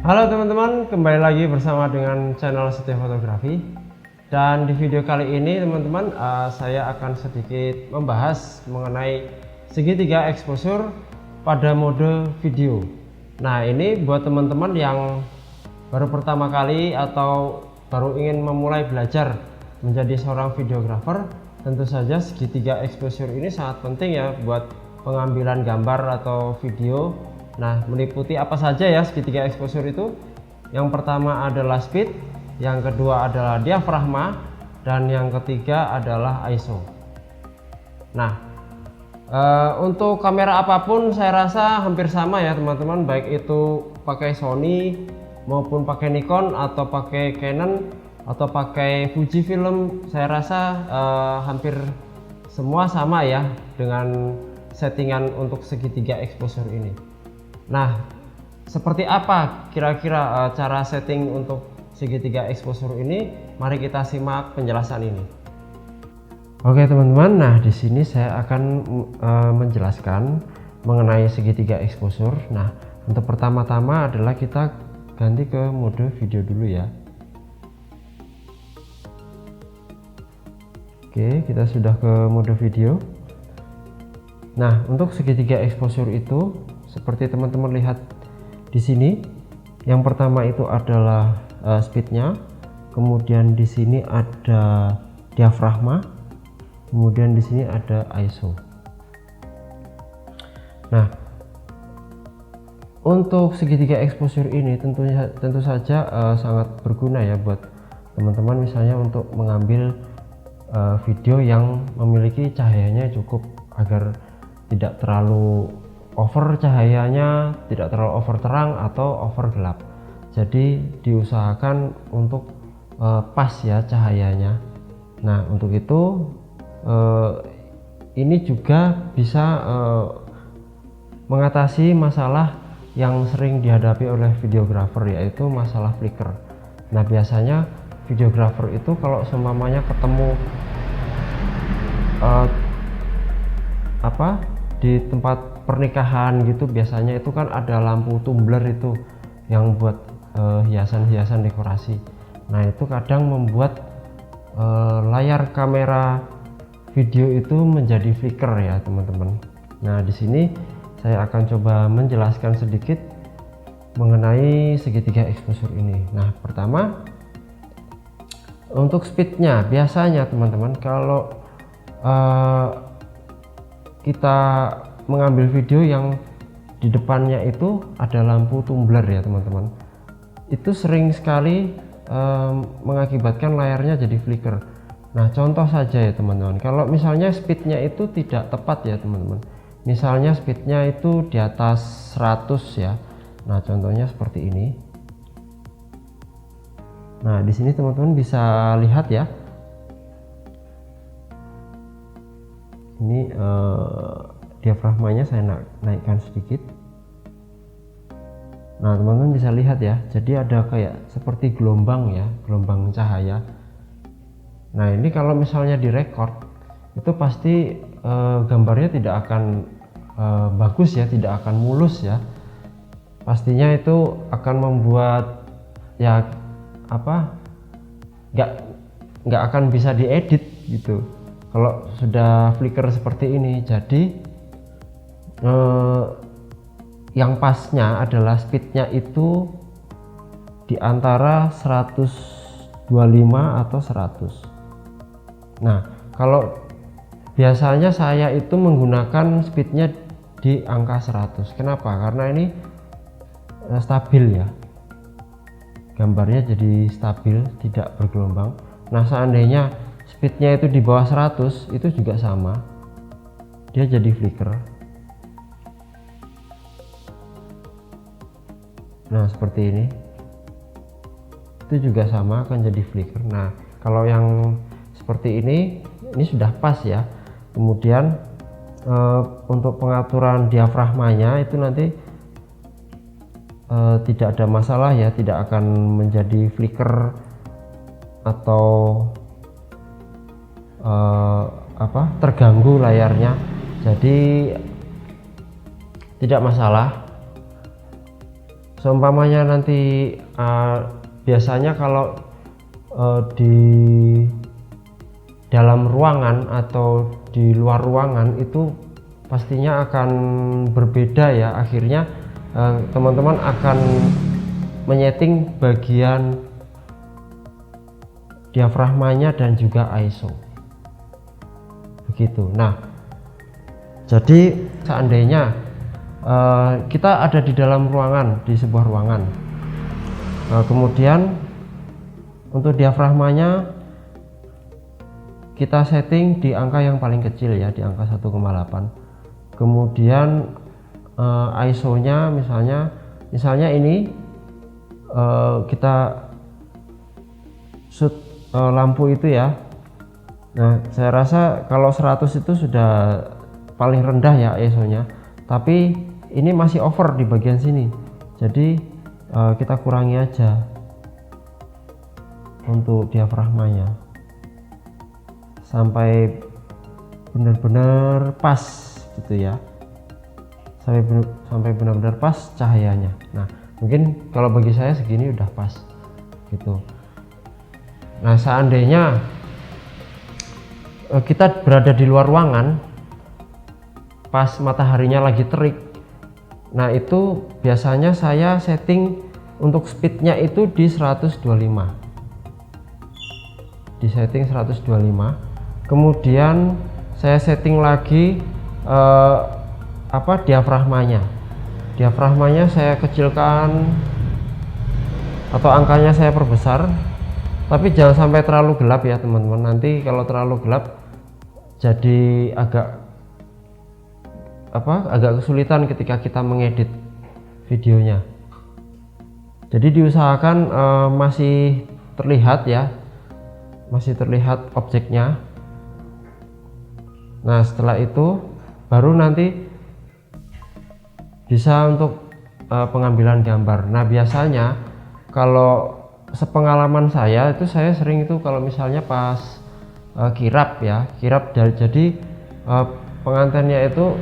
Halo teman-teman, kembali lagi bersama dengan channel Setia Fotografi. Dan di video kali ini teman-teman, saya akan sedikit membahas mengenai segitiga exposure pada mode video. Nah, ini buat teman-teman yang baru pertama kali atau baru ingin memulai belajar menjadi seorang videographer, tentu saja segitiga exposure ini sangat penting ya buat pengambilan gambar atau video. Nah, meliputi apa saja ya segitiga exposure itu? Yang pertama adalah speed, yang kedua adalah diafragma, dan yang ketiga adalah ISO. Nah, untuk kamera apapun saya rasa hampir sama ya teman-teman, baik itu pakai Sony maupun pakai Nikon atau pakai Canon atau pakai Fujifilm, saya rasa hampir semua sama ya dengan settingan untuk segitiga exposure ini. Nah, seperti apa kira-kira cara setting untuk segitiga exposure ini? Mari kita simak penjelasan ini. Oke teman-teman, nah di sini saya akan menjelaskan mengenai segitiga exposure. Nah, untuk pertama-tama adalah kita ganti ke mode video dulu ya. Oke, kita sudah ke mode video. Nah, untuk segitiga exposure itu seperti teman-teman lihat di sini, yang pertama itu adalah speednya, kemudian di sini ada diafragma, kemudian di sini ada ISO. Nah, untuk segitiga exposure ini tentu saja sangat berguna ya buat teman-teman, misalnya untuk mengambil video yang memiliki cahayanya cukup agar tidak terlalu over cahayanya, tidak terlalu over terang atau over gelap. Jadi diusahakan untuk pas ya cahayanya. Nah, untuk itu ini juga bisa mengatasi masalah yang sering dihadapi oleh videographer, yaitu masalah flicker. Nah, biasanya videographer itu kalau seumpamanya ketemu di tempat pernikahan gitu, biasanya itu kan ada lampu tumbler itu yang buat hiasan-hiasan dekorasi. Nah, itu kadang membuat layar kamera video itu menjadi flicker ya teman-teman. Nah, di sini saya akan coba menjelaskan sedikit mengenai segitiga exposure ini. Nah, pertama untuk speednya, biasanya teman-teman kalau kita mengambil video yang di depannya itu ada lampu tumbler ya teman-teman, itu sering sekali mengakibatkan layarnya jadi flicker. Nah, contoh saja ya teman-teman, kalau misalnya speednya itu tidak tepat ya teman-teman, misalnya speednya itu di atas 100 ya. Nah, contohnya seperti ini. Nah, di sini teman-teman bisa lihat ya, ini diafragmanya saya naikkan sedikit. Nah, teman-teman bisa lihat ya, jadi ada kayak seperti gelombang ya, gelombang cahaya. Nah, ini kalau misalnya direkord itu pasti gambarnya tidak akan bagus ya, tidak akan mulus ya. Pastinya itu akan membuat ya nggak akan bisa diedit gitu kalau sudah flicker seperti ini. Jadi yang pasnya adalah speednya itu di antara 125 atau 100. Nah, kalau biasanya saya itu menggunakan speednya di angka 100. Kenapa? Karena ini stabil ya, gambarnya jadi stabil, tidak bergelombang. Nah, seandainya speednya itu di bawah 100 itu juga sama, dia jadi flicker. Nah, seperti ini itu juga sama akan jadi flicker. Nah, kalau yang seperti ini sudah pas ya. Kemudian untuk pengaturan diafragmanya itu nanti tidak ada masalah ya, tidak akan menjadi flicker atau terganggu layarnya, jadi tidak masalah. seumpamanya nanti biasanya kalau di dalam ruangan atau di luar ruangan itu pastinya akan berbeda ya. Akhirnya teman-teman akan menyeting bagian diafragmanya dan juga ISO begitu. Nah, jadi seandainya kita ada di dalam ruangan, di sebuah ruangan, kemudian untuk diafragmanya kita setting di angka yang paling kecil ya, di angka 1,8. Kemudian ISO nya misalnya ini kita shoot lampu itu ya. Nah, saya rasa kalau 100 itu sudah paling rendah ya ISO nya, tapi ini masih over di bagian sini, jadi kita kurangi aja untuk diafragmanya sampai benar-benar pas gitu ya, sampai benar-benar pas cahayanya. Nah, mungkin kalau bagi saya segini udah pas gitu. Nah, seandainya kita berada di luar ruangan pas mataharinya lagi terik, nah itu biasanya saya setting untuk speednya itu di 125, di setting 125. Kemudian saya setting lagi diafragmanya saya kecilkan atau angkanya saya perbesar, tapi jangan sampai terlalu gelap ya teman-teman. Nanti kalau terlalu gelap jadi agak kesulitan ketika kita mengedit videonya. Jadi diusahakan masih terlihat ya, masih terlihat objeknya. Nah, setelah itu baru nanti bisa untuk pengambilan gambar. Nah, biasanya kalau sepengalaman saya itu, saya sering itu kalau misalnya pas kirap ya, jadi pengantennya itu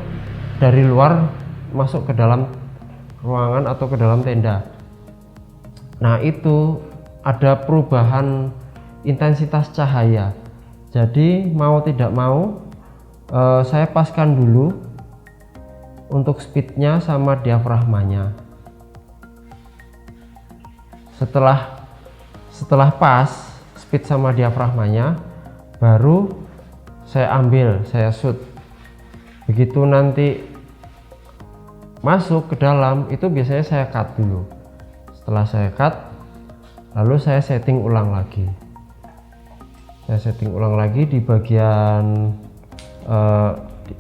dari luar masuk ke dalam ruangan atau ke dalam tenda. Nah, itu ada perubahan intensitas cahaya, jadi mau tidak mau saya paskan dulu untuk speednya sama diafragmanya. Setelah pas speed sama diafragmanya, baru saya ambil, saya shoot. Begitu nanti masuk ke dalam itu biasanya saya cut dulu. Setelah saya cut, lalu saya setting ulang lagi. Saya setting ulang lagi di bagian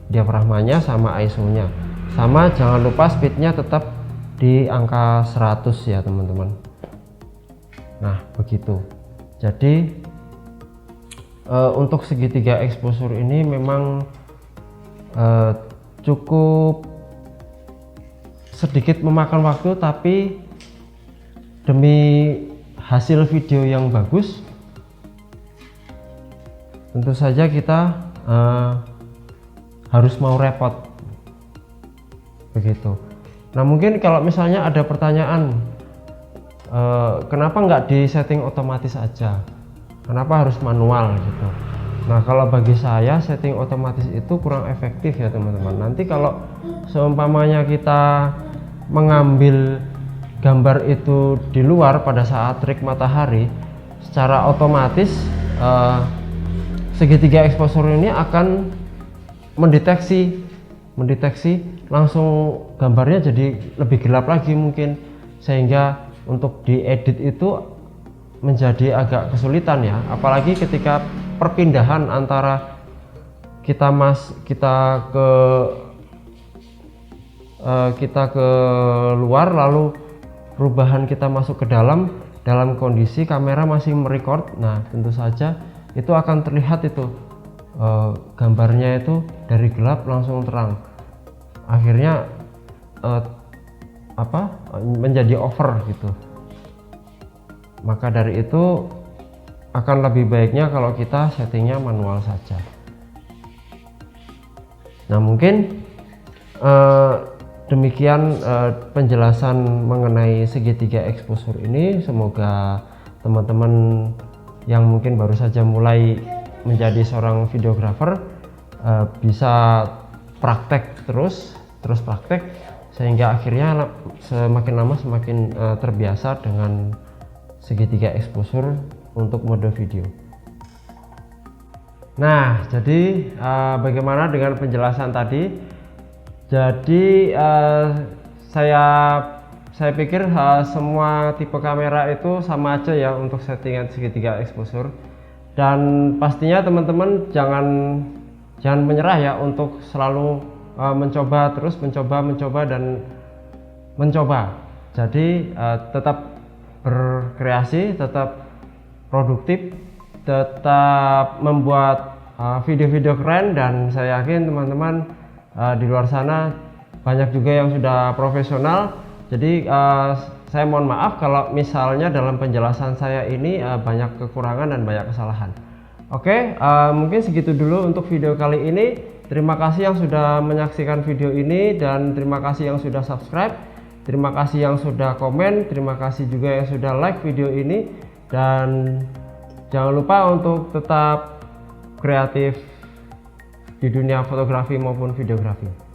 diafragmanya sama ISO nya. Sama, jangan lupa speednya tetap di angka 100 ya teman-teman. Nah, begitu. Jadi untuk segitiga exposure ini memang cukup sedikit memakan waktu, tapi demi hasil video yang bagus tentu saja kita harus mau repot begitu. Nah, mungkin kalau misalnya ada pertanyaan, kenapa nggak di setting otomatis aja, kenapa harus manual gitu. Nah, kalau bagi saya setting otomatis itu kurang efektif ya teman-teman. Nanti kalau seumpamanya kita mengambil gambar itu di luar pada saat terik matahari, secara otomatis segitiga exposure ini akan mendeteksi langsung gambarnya jadi lebih gelap lagi mungkin, sehingga untuk diedit itu menjadi agak kesulitan ya, apalagi ketika perpindahan antara kita ke luar lalu perubahan kita masuk ke dalam kondisi kamera masih merecord. Nah, tentu saja itu akan terlihat itu gambarnya itu dari gelap langsung terang, akhirnya menjadi over gitu. Maka dari itu akan lebih baiknya kalau kita settingnya manual saja. Nah, mungkin demikian penjelasan mengenai segitiga exposure ini. Semoga teman-teman yang mungkin baru saja mulai menjadi seorang videographer bisa praktek terus praktek, sehingga akhirnya semakin lama semakin terbiasa dengan segitiga exposure untuk mode video. Nah, jadi bagaimana dengan penjelasan tadi? Jadi saya pikir semua tipe kamera itu sama aja ya untuk settingan segitiga exposure, dan pastinya teman-teman jangan menyerah ya untuk selalu mencoba terus, mencoba dan mencoba. Jadi tetap berkreasi, tetap produktif, tetap membuat video-video keren, dan saya yakin teman-teman di luar sana banyak juga yang sudah profesional. Jadi saya mohon maaf kalau misalnya dalam penjelasan saya ini banyak kekurangan dan banyak kesalahan. Oke, mungkin segitu dulu untuk video kali ini. Terima kasih yang sudah menyaksikan video ini, dan terima kasih yang sudah subscribe, terima kasih yang sudah komen, terima kasih juga yang sudah like video ini, dan jangan lupa untuk tetap kreatif di dunia fotografi maupun videografi.